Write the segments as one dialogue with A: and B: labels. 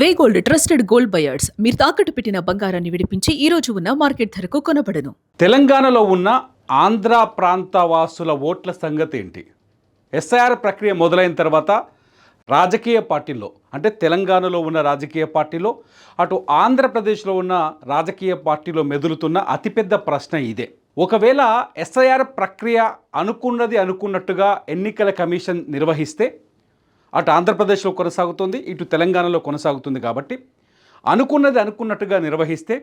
A: వే gold trusted gold buyers మీరు తాకట్టు పెట్టిన బంగారాన్ని విడిపించి ఈ రోజు ఉన్న మార్కెట్ ధరకు కొనబడను.
B: తెలంగాణలో ఉన్న ఆంధ్ర ప్రాంత వాసుల ఓట్ల సంగతి ఏంటి? ఎస్ఐఆర్ ప్రక్రియ మొదలైన తర్వాత రాజకీయ పార్టీల్లో అంటే తెలంగాణలో ఉన్న రాజకీయ పార్టీలో అటు ఆంధ్రప్రదేశ్లో ఉన్న రాజకీయ పార్టీలో మెదులుతున్న అతిపెద్ద ప్రశ్న ఇదే. ఒకవేళ ఎస్ఐఆర్ ప్రక్రియ అనుకున్నట్టుగా ఎన్నికల కమిషన్ నిర్వహిస్తే అటు ఆంధ్రప్రదేశ్లో కొనసాగుతుంది, ఇటు తెలంగాణలో కొనసాగుతుంది. కాబట్టి అనుకున్నట్టుగా నిర్వహిస్తే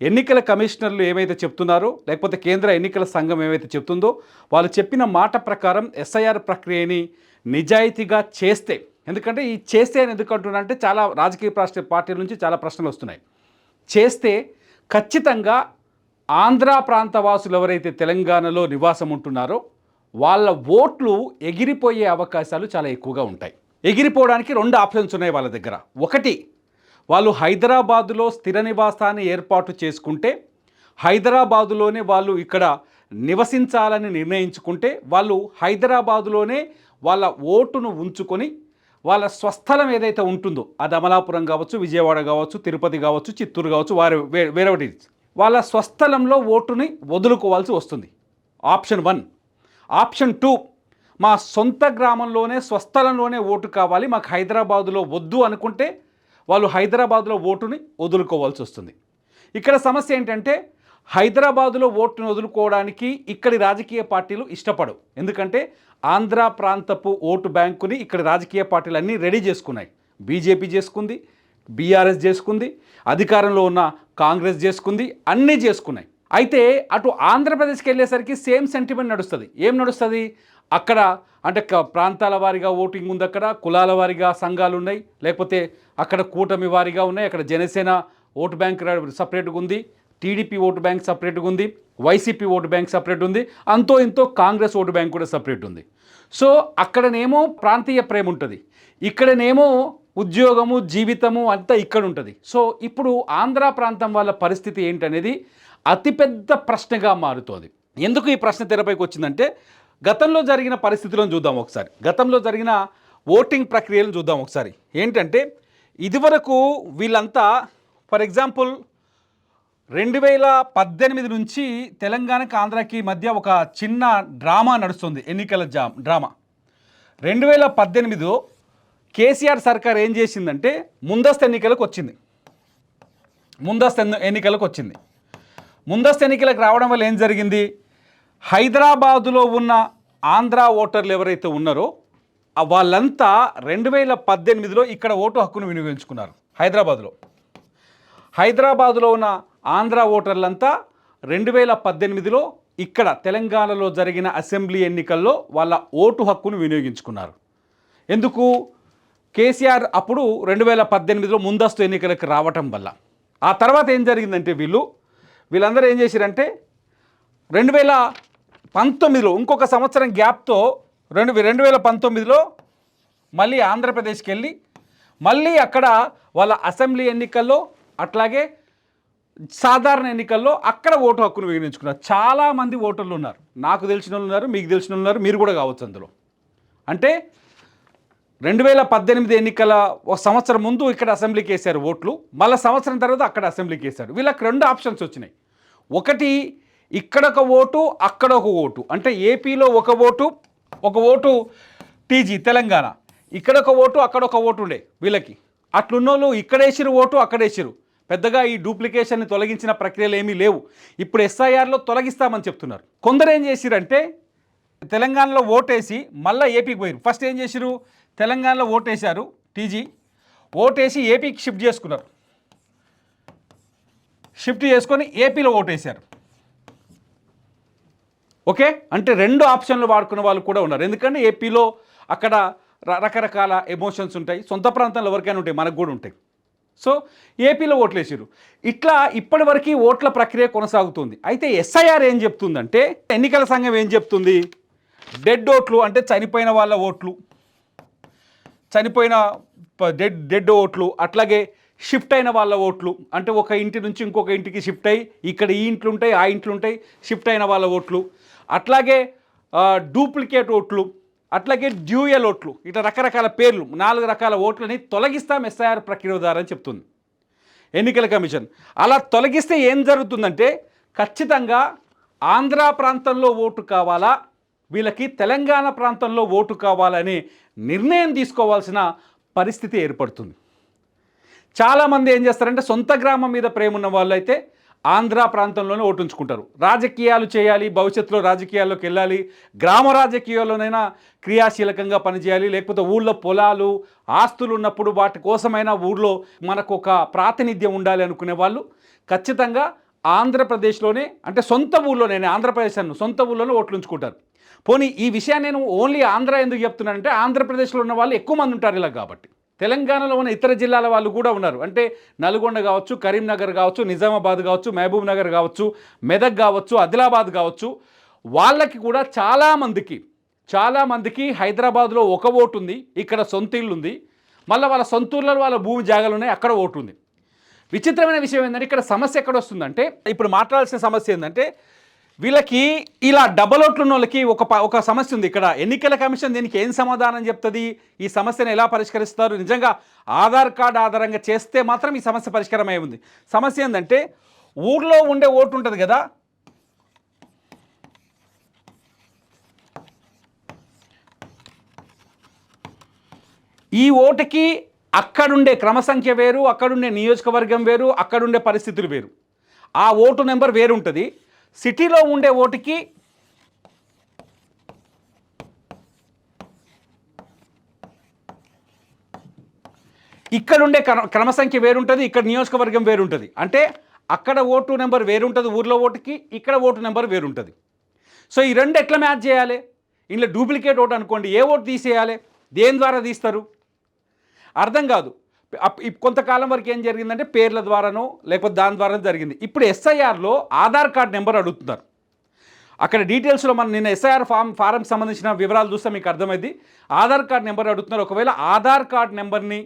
B: ఎన్నికల కమిషనర్లు ఏమైతే చెప్తున్నారో లేకపోతే కేంద్ర ఎన్నికల సంఘం ఏమైతే చెప్తుందో వాళ్ళు చెప్పిన మాట ప్రకారం ఎస్ఐఆర్ ప్రక్రియని నిజాయితీగా చేస్తే, ఎందుకంటే ఈ చేస్తే అని ఎందుకు అంటున్నా అంటే చాలా రాజకీయ పార్టీల నుంచి చాలా ప్రశ్నలు వస్తున్నాయి. చేస్తే ఖచ్చితంగా ఆంధ్ర ప్రాంత వాసులు ఎవరైతే తెలంగాణలో నివాసం ఉంటున్నారో వాళ్ళ ఓట్లు ఎగిరిపోయే అవకాశాలు చాలా ఎక్కువగా ఉంటాయి. ఎగిరిపోవడానికి రెండు ఆప్షన్స్ ఉన్నాయి వాళ్ళ దగ్గర. ఒకటి, వాళ్ళు హైదరాబాదులో స్థిర నివాసాన్ని ఏర్పాటు చేసుకుంటే హైదరాబాదులోనే వాళ్ళు ఇక్కడ నివసించాలని నిర్ణయించుకుంటే వాళ్ళు హైదరాబాదులోనే వాళ్ళ ఓటును ఉంచుకొని వాళ్ళ స్వస్థలం ఏదైతే ఉంటుందో అది అమలాపురం కావచ్చు, విజయవాడ కావచ్చు, తిరుపతి కావచ్చు, చిత్తూరు కావచ్చు, వేరొకటి వాళ్ళ స్వస్థలంలో ఓటుని వదులుకోవాల్సి వస్తుంది. ఆప్షన్ 1. ఆప్షన్ 2, మా సొంత గ్రామంలోనే స్వస్థలంలోనే ఓటు కావాలి, మాకు హైదరాబాదులో వద్దు అనుకుంటే వాళ్ళు హైదరాబాదులో ఓటుని వదులుకోవాల్సి వస్తుంది. ఇక్కడ సమస్య ఏంటంటే హైదరాబాదులో ఓటును వదులుకోవడానికి ఇక్కడి రాజకీయ పార్టీలు ఇష్టపడవు. ఎందుకంటే ఆంధ్ర ప్రాంతపు ఓటు బ్యాంకుని ఇక్కడ రాజకీయ పార్టీలు అన్నీ రెడీ చేసుకున్నాయి. బీజేపీ చేసుకుంది, బీఆర్ఎస్ చేసుకుంది, అధికారంలో ఉన్న కాంగ్రెస్ చేసుకుంది, అన్నీ చేసుకున్నాయి. అయితే అటు ఆంధ్రప్రదేశ్కి వెళ్ళేసరికి సేమ్ సెంటిమెంట్ నడుస్తుంది. ఏం నడుస్తుంది? అక్కడ అంటే ప్రాంతాల వారీగా ఓటింగ్ ఉంది, అక్కడ కులాల వారీగా సంఘాలు ఉన్నాయి, లేకపోతే అక్కడ కూటమి వారీగా ఉన్నాయి, అక్కడ జనసేన ఓటు బ్యాంక్ సపరేట్గా ఉంది, టీడీపీ ఓటు బ్యాంక్ సపరేట్గా ఉంది, వైసీపీ ఓటు బ్యాంక్ సపరేట్ ఉంది, అంతో ఇంతో కాంగ్రెస్ ఓటు బ్యాంక్ కూడా సపరేట్ ఉంది. సో అక్కడనేమో ప్రాంతీయ ప్రేమ ఉంటుంది, ఇక్కడనేమో ఉద్యోగము జీవితము అంతా ఇక్కడ ఉంటుంది. సో ఇప్పుడు ఆంధ్ర ప్రాంతం వాళ్ళ పరిస్థితి ఏంటనేది అతిపెద్ద ప్రశ్నగా మారుతోంది. ఎందుకు ఈ ప్రశ్న తెరపైకి వచ్చిందంటే గతంలో జరిగిన పరిస్థితులను చూద్దాం ఒకసారి. గతంలో జరిగిన ఓటింగ్ ప్రక్రియలను చూద్దాం ఒకసారి. ఏంటంటే ఇదివరకు వీళ్ళంతా ఫర్ ఎగ్జాంపుల్ 2018 నుంచి తెలంగాణకి ఆంధ్రాకి మధ్య ఒక చిన్న డ్రామా నడుస్తుంది, ఎన్నికల డ్రామా. 2018లో కేసీఆర్ సర్కార్ ఏం చేసిందంటే ముందస్తు ఎన్నికలకు వచ్చింది. ముందస్తు ఎన్నికలకు రావడం వల్ల ఏం జరిగింది? హైదరాబాదులో ఉన్న ఆంధ్ర ఓటర్లు ఎవరైతే ఉన్నారో వాళ్ళంతా 2018లో ఇక్కడ ఓటు హక్కును వినియోగించుకున్నారు. హైదరాబాదులో ఉన్న ఆంధ్ర ఓటర్లంతా 2018లో ఇక్కడ తెలంగాణలో జరిగిన అసెంబ్లీ ఎన్నికల్లో వాళ్ళ ఓటు హక్కును వినియోగించుకున్నారు. ఎందుకు? కేసీఆర్ అప్పుడు 2018లో ముందస్తు ఎన్నికలకు రావటం వల్ల. ఆ తర్వాత ఏం జరిగిందంటే వీళ్ళందరూ ఏం చేశారంటే 2019లో ఇంకొక సంవత్సరం గ్యాప్తో 2019లో మళ్ళీ ఆంధ్రప్రదేశ్కి వెళ్ళి మళ్ళీ అక్కడ వాళ్ళ అసెంబ్లీ ఎన్నికల్లో అట్లాగే సాధారణ ఎన్నికల్లో అక్కడ ఓటు హక్కును వినియోగించుకున్నారు. చాలామంది ఓటర్లు ఉన్నారు, నాకు తెలిసిన వాళ్ళు ఉన్నారు, మీకు తెలిసిన వాళ్ళు ఉన్నారు, మీరు కూడా కావచ్చు అందులో. అంటే 2018 ఎన్నికల ఒక సంవత్సరం ముందు ఇక్కడ అసెంబ్లీకి వేశారు ఓట్లు, మళ్ళీ సంవత్సరం తర్వాత అక్కడ అసెంబ్లీకి వేశారు. వీళ్ళకి రెండు ఆప్షన్స్ వచ్చినాయి. ఒకటి, ఇక్కడ ఒక ఓటు అక్కడ ఒక ఓటు, అంటే ఏపీలో ఒక ఓటు టీజీ తెలంగాణ, ఇక్కడ ఒక ఓటు అక్కడ ఒక ఓటు ఉండే వీళ్ళకి. అట్లున్నోళ్ళు ఇక్కడేసిరు ఓటు అక్కడేసిరు, పెద్దగా ఈ డూప్లికేషన్ని తొలగించిన ప్రక్రియలు ఏమీ లేవు. ఇప్పుడు ఎస్ఐఆర్లో తొలగిస్తామని చెప్తున్నారు. కొందరు ఏం చేసిరంటే తెలంగాణలో ఓటేసి మళ్ళీ ఏపీకి పోయారు. ఫస్ట్ ఏం చేసిరు? తెలంగాణలో ఓటేశారు, టీజీ ఓటేసి ఏపీకి షిఫ్ట్ చేసుకొని ఏపీలో ఓటేశారు. ఓకే, అంటే రెండు ఆప్షన్లు వాడుకున్న వాళ్ళు కూడా ఉన్నారు. ఎందుకంటే ఏపీలో అక్కడ రకరకాల ఎమోషన్స్ ఉంటాయి, సొంత ప్రాంతంలో ఎవరికైనా ఉంటాయి, మనకు కూడా ఉంటాయి. సో ఏపీలో ఓట్లేసారు. ఇట్లా ఇప్పటివరకు ఓట్ల ప్రక్రియ కొనసాగుతుంది. అయితే ఎస్ఐఆర్ ఏం చెప్తుందంటే, ఎన్నికల సంఘం ఏం చెప్తుంది? డెడ్ ఓట్లు అంటే చనిపోయిన వాళ్ళ ఓట్లు, డెడ్ ఓట్లు, అట్లాగే షిఫ్ట్ అయిన వాళ్ళ ఓట్లు, అంటే ఒక ఇంటి నుంచి ఇంకొక ఇంటికి షిఫ్ట్ అయ్యి ఇక్కడ ఈ ఇంట్లు ఉంటాయి, ఆ ఇంట్లు ఉంటాయి, షిఫ్ట్ అయిన వాళ్ళ ఓట్లు, అట్లాగే డూప్లికేట్ ఓట్లు, అట్లాగే డ్యూయల్ ఓట్లు, ఇట్లా రకరకాల పేర్లు 4 రకాల ఓట్లని తొలగిస్తాం ఎస్ఐఆర్ ప్రక్రియ ద్వారా అని చెప్తుంది ఎన్నికల కమిషన్. అలా తొలగిస్తే ఏం జరుగుతుందంటే ఖచ్చితంగా ఆంధ్ర ప్రాంతంలో ఓటు కావాలా, వీళ్ళకి తెలంగాణ ప్రాంతంలో ఓటు కావాలని నిర్ణయం తీసుకోవాల్సిన పరిస్థితి ఏర్పడుతుంది. చాలామంది ఏం చేస్తారంటే సొంత గ్రామం మీద ప్రేమ ఉన్న వాళ్ళు అయితే ఆంధ్ర ప్రాంతంలోనే ఓటు ఉంచుకుంటారు. రాజకీయాలు చేయాలి, భవిష్యత్తులో రాజకీయాల్లోకి వెళ్ళాలి, గ్రామ రాజకీయాల్లోనైనా క్రియాశీలకంగా పనిచేయాలి, లేకపోతే ఊళ్ళో పొలాలు ఆస్తులు ఉన్నప్పుడు వాటి కోసమైనా ఊళ్ళో మనకు ఒక ప్రాతినిధ్యం ఉండాలి అనుకునే వాళ్ళు ఖచ్చితంగా ఆంధ్రప్రదేశ్లోనే, అంటే సొంత ఊళ్ళోనే, ఆంధ్రప్రదేశ్ అను సొంత ఊళ్ళోనే ఓట్లు ఉంచుకుంటారు. పోనీ ఈ విషయాన్ని నేను ఓన్లీ ఆంధ్ర ఎందుకు చెప్తున్నానంటే ఆంధ్రప్రదేశ్లో ఉన్న వాళ్ళు ఎక్కువ మంది ఉంటారు ఇలా. కాబట్టి తెలంగాణలో ఉన్న ఇతర జిల్లాల వాళ్ళు కూడా ఉన్నారు. అంటే నల్గొండ కావచ్చు, కరీంనగర్ కావచ్చు, నిజామాబాద్ కావచ్చు, మహబూబ్ నగర్ కావచ్చు, మెదక్ కావచ్చు, ఆదిలాబాద్ కావచ్చు, వాళ్ళకి కూడా చాలామందికి హైదరాబాద్లో ఒక ఓటు ఉంది, ఇక్కడ సొంత ఇల్లు ఉంది, మళ్ళీ వాళ్ళ సొంత ఊళ్ళలో వాళ్ళ భూమి జాగాలు ఉన్నాయి, అక్కడ ఓటు ఉంది. విచిత్రమైన విషయం ఏంటంటే ఇక్కడ సమస్య ఎక్కడ వస్తుందంటే, ఇప్పుడు మాట్లాడాల్సిన సమస్య ఏంటంటే వీళ్ళకి ఇలా డబల్ ఓట్లు ఉన్న వాళ్ళకి ఒక సమస్య ఉంది. ఇక్కడ ఎన్నికల కమిషన్ దీనికి ఏం సమాధానం చెప్తుంది, ఈ సమస్యను ఎలా పరిష్కరిస్తారు? నిజంగా ఆధార్ కార్డు ఆధారంగా చేస్తే మాత్రం ఈ సమస్య పరిష్కారం అయి ఉంది. సమస్య ఏంటంటే ఊర్లో ఉండే ఓటు ఉంటుంది కదా, ఈ ఓటుకి అక్కడుండే క్రమసంఖ్య వేరు, అక్కడుండే నియోజకవర్గం వేరు, అక్కడుండే పరిస్థితులు వేరు, ఆ ఓటు నెంబర్ వేరు ఉంటుంది. సిటీలో ఉండే ఓటుకి ఇక్కడుండే క్రమసంఖ్య వేరుంటుంది, ఇక్కడ నియోజకవర్గం వేరుంటుంది. అంటే అక్కడ ఓటు నెంబర్ వేరుంటుంది ఊర్లో ఓటుకి, ఇక్కడ ఓటు నెంబర్ వేరుంటుంది. సో ఈ రెండు ఎట్లా మ్యాచ్ చేయాలి? ఇంట్లో డూప్లికేట్ ఓటు అనుకోండి, ఏ ఓటు తీసేయాలి, దేని ద్వారా తీస్తారు అర్థం కాదు. కొంతకాలం వరకు ఏం జరిగిందంటే పేర్ల ద్వారానో లేకపోతే దాని ద్వారా జరిగింది. ఇప్పుడు ఎస్ఐఆర్లో ఆధార్ కార్డ్ నెంబర్ అడుగుతున్నారు. అక్కడ డీటెయిల్స్లో మనం నిన్న ఎస్ఐఆర్ ఫారంకి సంబంధించిన వివరాలు చూస్తే మీకు అర్థమైంది. ఆధార్ కార్డ్ నెంబర్ అడుగుతున్నారు. ఒకవేళ ఆధార్ కార్డ్ నెంబర్ని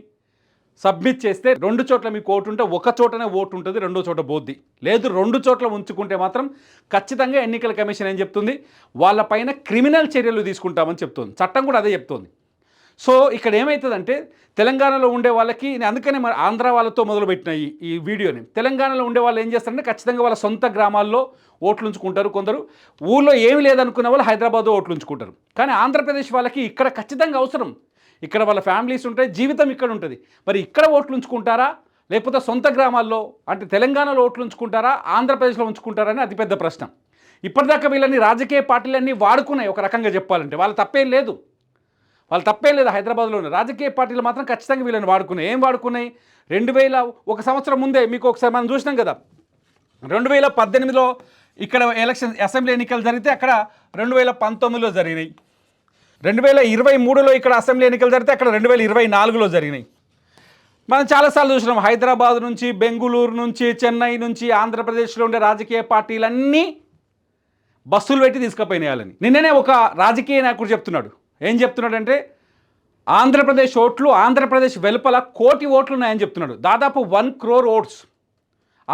B: సబ్మిట్ చేస్తే 2 చోట్ల మీకు ఓటు ఉంటే ఒక చోటనే ఓటు ఉంటుంది, 2వ చోట పోద్ది. లేదు 2 చోట్ల ఉంచుకుంటే మాత్రం ఖచ్చితంగా ఎన్నికల కమిషన్ ఏం చెప్తుంది, వాళ్ళపైన క్రిమినల్ చర్యలు తీసుకుంటామని చెప్తుంది. చట్టం కూడా అదే చెప్తుంది. సో ఇక్కడ ఏమవుతుందంటే తెలంగాణలో ఉండే వాళ్ళకి, అందుకనే మరి ఆంధ్ర వాళ్ళతో మొదలుపెట్టిన ఈ వీడియోని, తెలంగాణలో ఉండే వాళ్ళు ఏం చేస్తారంటే ఖచ్చితంగా వాళ్ళ సొంత గ్రామాల్లో ఓట్లు ఉంచుకుంటారు. కొందరు ఊళ్ళో ఏమి లేదనుకున్న వాళ్ళు హైదరాబాద్లో ఓట్లు ఉంచుకుంటారు. కానీ ఆంధ్రప్రదేశ్ వాళ్ళకి ఇక్కడ ఖచ్చితంగా అవసరం, ఇక్కడ వాళ్ళ ఫ్యామిలీస్ ఉంటాయి, జీవితం ఇక్కడ ఉంటుంది. మరి ఇక్కడ ఓట్లు ఉంచుకుంటారా, లేకపోతే సొంత గ్రామాల్లో అంటే తెలంగాణలో ఓట్లు ఉంచుకుంటారా, ఆంధ్రప్రదేశ్లో ఉంచుకుంటారా అని అతిపెద్ద ప్రశ్న. ఇప్పటిదాకా వీళ్ళని రాజకీయ పార్టీలన్నీ వాడుకున్నాయి. ఒక రకంగా చెప్పాలంటే వాళ్ళు తప్పేం లేదు హైదరాబాద్లో ఉన్న రాజకీయ పార్టీలు మాత్రం ఖచ్చితంగా వీళ్ళని వాడుకున్నాయి. ఏం వాడుకున్నాయి? 2000 ఒక సంవత్సరం ముందే మీకు ఒకసారి మనం చూసినాం కదా, 2018లో ఇక్కడ ఎలక్షన్ అసెంబ్లీ ఎన్నికలు జరిగితే అక్కడ 2019లో జరిగినాయి, 2023లో ఇక్కడ అసెంబ్లీ ఎన్నికలు జరిగితే అక్కడ 2024లో జరిగినాయి. మనం చాలాసార్లు చూసినాం, హైదరాబాద్ నుంచి, బెంగుళూరు నుంచి, చెన్నై నుంచి, ఆంధ్రప్రదేశ్లో ఉండే రాజకీయ పార్టీలన్నీ బస్సులు పెట్టి తీసుకుపోయినాయి వాళ్ళని. నిన్ననే ఒక రాజకీయ నాయకుడు చెప్తున్నాడు. ఏం చెప్తున్నాడంటే ఆంధ్రప్రదేశ్ ఓట్లు, ఆంధ్రప్రదేశ్ వెలుపల 1 కోటి ఓట్లు ఉన్నాయని చెప్తున్నాడు. దాదాపు 1 crore ఓట్స్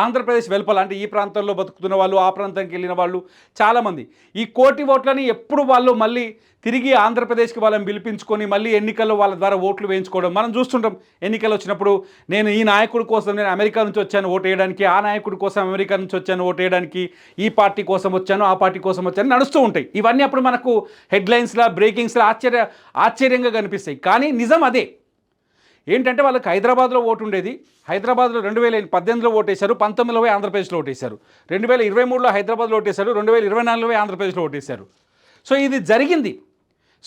B: ఆంధ్రప్రదేశ్ వెలుపల, అంటే ఈ ప్రాంతంలో బతుకుతున్న వాళ్ళు, ఆ ప్రాంతానికి వెళ్ళిన వాళ్ళు చాలామంది. ఈ 1 కోటి ఓట్లని ఎప్పుడు వాళ్ళు మళ్ళీ తిరిగి ఆంధ్రప్రదేశ్కి వాళ్ళని పిలిపించుకొని మళ్ళీ ఎన్నికల్లో వాళ్ళ ద్వారా ఓట్లు వేయించుకోవడం మనం చూస్తుంటాం. ఎన్నికలు వచ్చినప్పుడు నేను ఈ నాయకుడి కోసం నేను అమెరికా నుంచి వచ్చాను ఓటు వేయడానికి, ఆ నాయకుడి కోసం అమెరికా నుంచి వచ్చాను ఓటు వేయడానికి, ఈ పార్టీ కోసం వచ్చాను, ఆ పార్టీ కోసం వచ్చాను నడుస్తూ ఉంటాయి. ఇవన్నీ అప్పుడు మనకు హెడ్లైన్స్లా, బ్రేకింగ్స్లా ఆశ్చర్యంగా కనిపిస్తాయి. కానీ నిజం అదే. ఏంటంటే వాళ్ళకి హైదరాబాద్లో ఓటు ఉండేది, హైదరాబాద్లో 2018లో ఓటేశారు, 19లో ఆంధ్రప్రదేశ్లో ఓటేశారు, 2023లో హైదరాబాద్లో ఓటేశారు, 2024లో ఆంధ్రప్రదేశ్లో ఓటేశారు. సో ఇది జరిగింది.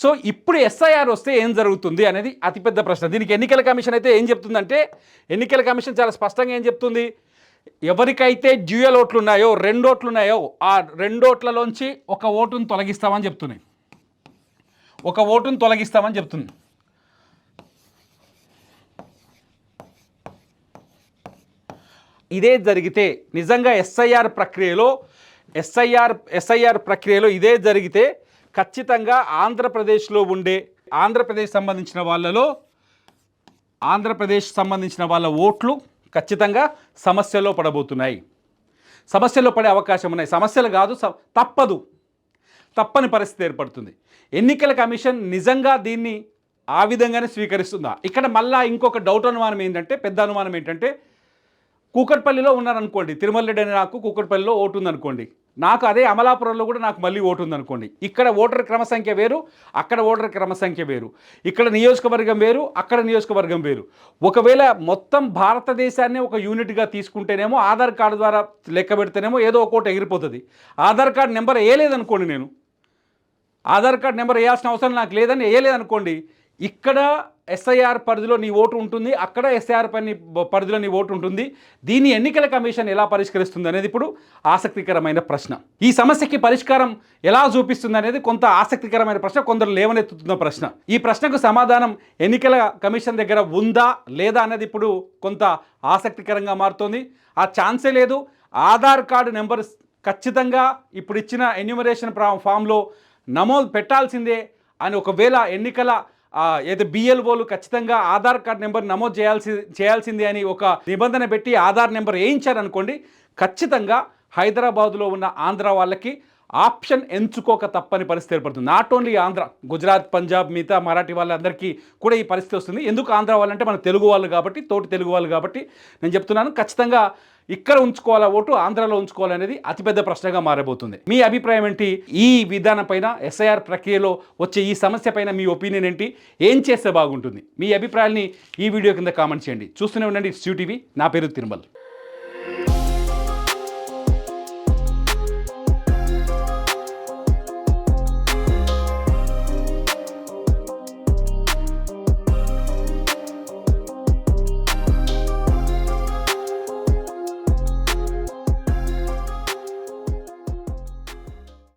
B: సో ఇప్పుడు ఎస్ఐఆర్ వస్తే ఏం జరుగుతుంది అనేది అతిపెద్ద ప్రశ్న. దీనికి ఎన్నికల కమిషన్ అయితే ఏం చెప్తుందంటే, ఎన్నికల కమిషన్ చాలా స్పష్టంగా ఏం చెప్తుంది, ఎవరికైతే డ్యూయల్ ఓట్లు ఉన్నాయో, 2 ఓట్లు ఉన్నాయో, ఆ 2 ఓట్లలోంచి ఒక ఓటును తొలగిస్తామని చెప్తున్నాయి, ఒక ఓటును తొలగిస్తామని చెప్తుంది. ఇదే జరిగితే నిజంగా ఎస్ఐఆర్ ప్రక్రియలో ఇదే జరిగితే ఖచ్చితంగా ఆంధ్రప్రదేశ్ సంబంధించిన వాళ్ళ ఓట్లు ఖచ్చితంగా సమస్యలో పడబోతున్నాయి, సమస్యలో పడే అవకాశం ఉన్నాయి. సమస్యలు కాదు, తప్పదు. తప్పని పరిస్థితి ఏర్పడుతుంది. ఎన్నికల కమిషన్ నిజంగా దీన్ని ఆ విధంగానే స్వీకరిస్తుందా? ఇక్కడ మళ్ళా ఇంకొక డౌట్ అనుమానం ఏంటంటే, పెద్ద అనుమానం ఏంటంటే, కూకట్పల్లిలో ఉన్నారనుకోండి, తిరుమల రెడ్డి అని నాకు కూకట్పల్లిలో ఓటు ఉందనుకోండి, నాకు అదే అమలాపురంలో కూడా నాకు మళ్ళీ ఓటు ఉందనుకోండి, ఇక్కడ ఓటర్ క్రమ సంఖ్య వేరు, అక్కడ ఓటర్ క్రమ సంఖ్య వేరు, ఇక్కడ నియోజకవర్గం వేరు, అక్కడ నియోజకవర్గం వేరు. ఒకవేళ మొత్తం భారతదేశాన్ని ఒక యూనిట్గా తీసుకుంటేనేమో ఆధార్ కార్డు ద్వారా లెక్క పెడితేనేమో ఏదో ఒక ఓటు ఎగిరిపోతుంది. ఆధార్ కార్డు నెంబర్ వేయలేదనుకోండి, నేను ఆధార్ కార్డు నెంబర్ వేయాల్సిన అవసరం నాకు లేదని వేయలేదనుకోండి, ఇక్కడ ఎస్ఐఆర్ పరిధిలో నీ ఓటు ఉంటుంది, అక్కడ ఎస్ఐఆర్ పరిధిలో నీ ఓటు ఉంటుంది. దీన్ని ఎన్నికల కమిషన్ ఎలా పరిష్కరిస్తుంది అనేది ఇప్పుడు ఆసక్తికరమైన ప్రశ్న. ఈ సమస్యకి పరిష్కారం ఎలా చూపిస్తుంది అనేది కొంత ఆసక్తికరమైన ప్రశ్న, కొందరు లేవనెత్తుతున్న ప్రశ్న. ఈ ప్రశ్నకు సమాధానం ఎన్నికల కమిషన్ దగ్గర ఉందా లేదా అనేది ఇప్పుడు కొంత ఆసక్తికరంగా మారుతోంది. ఆ ఛాన్సే లేదు. ఆధార్ కార్డు నెంబర్ ఖచ్చితంగా ఇప్పుడు ఇచ్చిన ఎన్యూమరేషన్ ఫామ్లో నమోదు పెట్టాల్సిందే అని ఒకవేళ ఎన్నికల ఏదో బిఎల్ఓలు ఖచ్చితంగా ఆధార్ కార్డ్ నెంబర్ నమోదు చేయాల్సిందే అని ఒక నిబంధన పెట్టి ఆధార్ నెంబర్ వేయించారనుకోండి, ఖచ్చితంగా హైదరాబాదులో ఉన్న ఆంధ్ర వాళ్ళకి ఆప్షన్ ఎంచుకోక తప్పని పరిస్థితి ఏర్పడుతుంది. నాట్ ఓన్లీ ఆంధ్ర, గుజరాత్, పంజాబ్, మిగతా మరాఠీ వాళ్ళందరికీ కూడా ఈ పరిస్థితి వస్తుంది. ఎందుకు ఆంధ్ర వాళ్ళంటే మన తెలుగు వాళ్ళు కాబట్టి, తోటి తెలుగు వాళ్ళు కాబట్టి నేను చెప్తున్నాను. ఖచ్చితంగా ఇక్కడ ఉంచుకోవాలా ఓటు, ఆంధ్రాలో ఉంచుకోవాలనేది అతిపెద్ద ప్రశ్నగా మారబోతుంది. మీ అభిప్రాయం ఏంటి? ఈ విధానం పైన, ఎస్ఐఆర్ ప్రక్రియలో వచ్చే ఈ సమస్య పైన మీ ఒపీనియన్ ఏంటి? ఏం చేస్తే బాగుంటుంది? మీ అభిప్రాయాల్ని ఈ వీడియో కింద కామెంట్ చేయండి. చూస్తూనే ఉండండి SUTV. నా పేరు తిరుమల్.